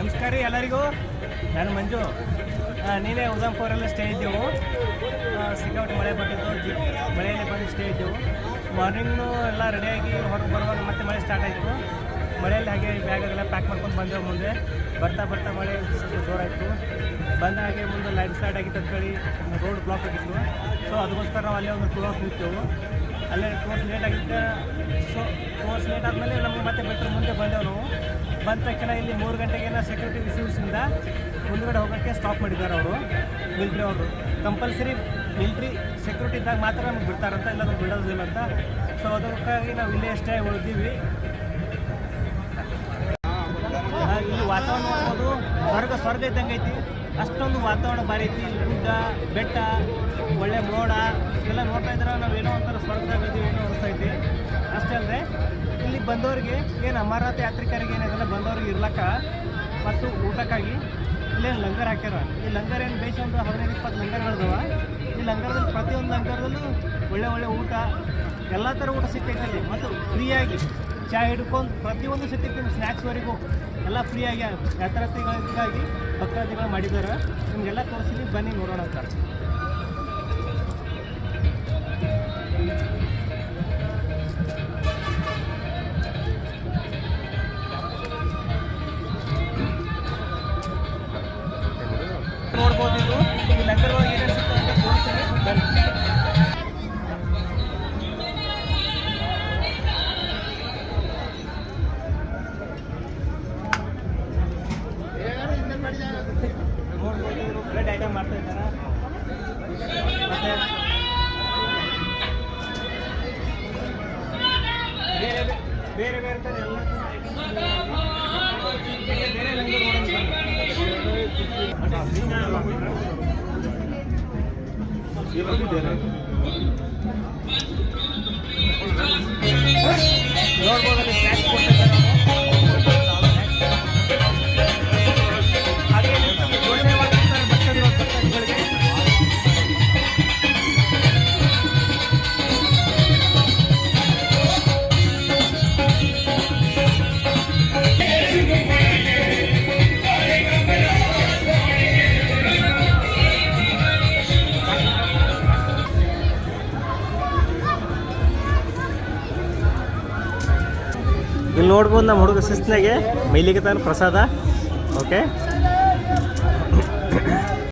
ನಮಸ್ಕಾರ ರೀ ಎಲ್ಲರಿಗೂ. ನಾನು ಮಂಜು. ನೀನೇ ಉದಂಪುರಲ್ಲಿ ಸ್ಟೇ ಇದ್ದೆವು. ಸಿಕ್ಕಾಪಟ್ಟೆ ಮಳೆ ಬಂದಿದ್ದು, ಮಳೆಯಲ್ಲಿ ಬಂದು ಸ್ಟೇ ಇದ್ದೆವು. ಮಾರ್ನಿಂಗ್ನು ಎಲ್ಲ ರೆಡಿಯಾಗಿ ಹೊರಗೆ ಬರುವಾಗ ಮತ್ತೆ ಮಳೆ ಸ್ಟಾರ್ಟ್ ಆಯಿತು. ಮಳೆಯಲ್ಲಿ ಹಾಗೆ ಬ್ಯಾಗೆಲ್ಲ ಪ್ಯಾಕ್ ಮಾಡ್ಕೊಂಡು ಬಂದೆವು. ಮುಂದೆ ಬರ್ತಾ ಬರ್ತಾ ಮಳೆ ಸ್ವಲ್ಪ ಜೋರಾಯಿತು. ಬಂದ ಹಾಗೆ ಮುಂದೆ ಲೈನ್ ಸ್ಲಾಡ್ ಆಗಿತ್ತು ಅಂತೇಳಿ ರೋಡ್ ಬ್ಲಾಕ್ ಆಗಿತ್ತು. ಸೊ ಅದಕ್ಕೋಸ್ಕರ ನಾವು ಅಲ್ಲೇ ಒಂದು 2 ಅವರ್ಸ್ ನಿಂತೆವು. ಅಲ್ಲೇ 2 ಅವರ್ಸ್ ಲೇಟ್ ಆಗಿತ್ತು. ಸೊ 2 ಅವರ್ಸ್ ಲೇಟ್ ಆದಮೇಲೆ ನಮಗೆ ಮತ್ತೆ ಬೆಟ್ರ್ ಮುಂದೆ ಬಂದೆವು. ನಾವು ಬಂದ ತಕ್ಷಣ ಇಲ್ಲಿ 3 ಗಂಟೆಗೇನೋ ಸೆಕ್ಯೂರಿಟಿ ಇಶ್ಯೂಸಿಂದ ಮುಂದುಗಡೆ ಹೋಗೋಕ್ಕೆ ಸ್ಟಾಪ್ ಮಾಡಿದ್ದಾರೆ ಅವರು, ಮಿಲ್ಟ್ರಿ ಅವರು. ಕಂಪಲ್ಸರಿ ಮಿಲ್ಟ್ರಿ ಸೆಕ್ಯೂರಿಟಿ ಇದ್ದಾಗ ಮಾತ್ರ ನಮ್ಗೆ ಬಿಡ್ತಾರಂತ, ಇಲ್ಲ ನಮ್ಗೆ ಬಿಡೋದಿಲ್ಲ ಅಂತ. ಸೊ ಅದಕ್ಕಾಗಿ ನಾವು ಇಲ್ಲೇ ಅಷ್ಟೇ ಉಳಿದೀವಿ. ಇಲ್ಲಿ ವಾತಾವರಣ ನೋಡ್ಬೋದು, ಸ್ವರ್ಗ ಇದ್ದಂಗೆ ಐತಿ. ಅಷ್ಟೊಂದು ವಾತಾವರಣ ಭಾರಿ ಐತಿ. ಗುಡ್ಡ ಬೆಟ್ಟ, ಒಳ್ಳೆ ಮೋಡ ಎಲ್ಲ ನೋಡ್ತಾ ಇದ್ರೆ ನಾವೇನೋ ಒಂಥರ ಸ್ವರ್ಗದಾಗ ಇದ್ದೀವಿ ಏನೋ ಅನಿಸ್ತೈತಿ. ಅಷ್ಟೇ ಅಲ್ಲದೆ ಇಲ್ಲಿ ಬಂದವರಿಗೆ ಏನು ಅಮರನಾಥ ಯಾತ್ರಿಕರಿಗೆ ಏನಾಗಲ್ಲ, ಬಂದವ್ರಿಗೆ ಇರ್ಲಕ್ಕ ಮತ್ತು ಊಟಕ್ಕಾಗಿ ಇಲ್ಲೇನು ಲಂಗರ್ ಹಾಕ್ಯಾರ. ಈ ಲಂಗರ್ ಏನು ಬೇಸ್ ಒಂದು 15-20 ಲಂಗರ್ಗಳಿದಾವ. ಈ ಲಂಗರದಲ್ಲಿ ಪ್ರತಿಯೊಂದು ಲಂಗರದಲ್ಲೂ ಒಳ್ಳೆ ಒಳ್ಳೆ ಊಟ, ಎಲ್ಲ ಥರ ಊಟ ಸಿಗ್ತೈತೆ. ಮತ್ತು ಫ್ರೀಯಾಗಿ ಚಹಾ ಹಿಡ್ಕೊಂಡು ಪ್ರತಿಯೊಂದು ಸಿಗ್ತೈತಿ, ಸ್ನ್ಯಾಕ್ಸ್ವರೆಗೂ ಎಲ್ಲ ಫ್ರೀಯಾಗಿ ಯಾತ್ರಾರ್ಥಿಗಳಿಗಾಗಿ ಭಕ್ತಾದಿಗಳು ಮಾಡಿದ್ದಾರೆ. ನಿಮಗೆಲ್ಲ ತೋರಿಸ್ತೀನಿ, ಬನ್ನಿ ನೋಡೋಣ ಅಂತ. ನೋಡ್ಬೋದು ಇದು ಈ ಲಂಗರ್ ಒಳಗೆ ಏನೇನು ಸಿಗ್ತದೆ ಅಂತ ತೋರಿಸ್ತೀನಿ, ಬನ್ನಿ. ನೋಡ್ಬೋದು ಇವರು ಬ್ರೆಡ್ ಐಟಮ್ ಮಾಡ್ತಾ ಇದ್ದಾರೆ. ಮತ್ತೆ ಬೇರೆ ಬೇರೆ ಥರ ಎಲ್ಲ ಬೇರೆ ಲಂಗರ್ ನೋಡ್ಬೋದು ಅಲ್ಲಿ ಸ್ನ್ಯಾಕ್ಸ್ ಕೊಟ್ಟಿದ್ದಾರೆ. ಹಾಗೆ ಯೋಜನೆ ಮಾಡ್ತಿರ್ತಾರೆ ಭಕ್ತಾದಿಗಳಿಗೆ. ಇಲ್ಲಿ ನೋಡ್ಬೋದು ನಮ್ಮ ಹುಡುಗ ಶಿಸ್ತಿನಾಗೆ ಮೈಲಿಗೆ ತಾನು ಪ್ರಸಾದ. ಓಕೆ.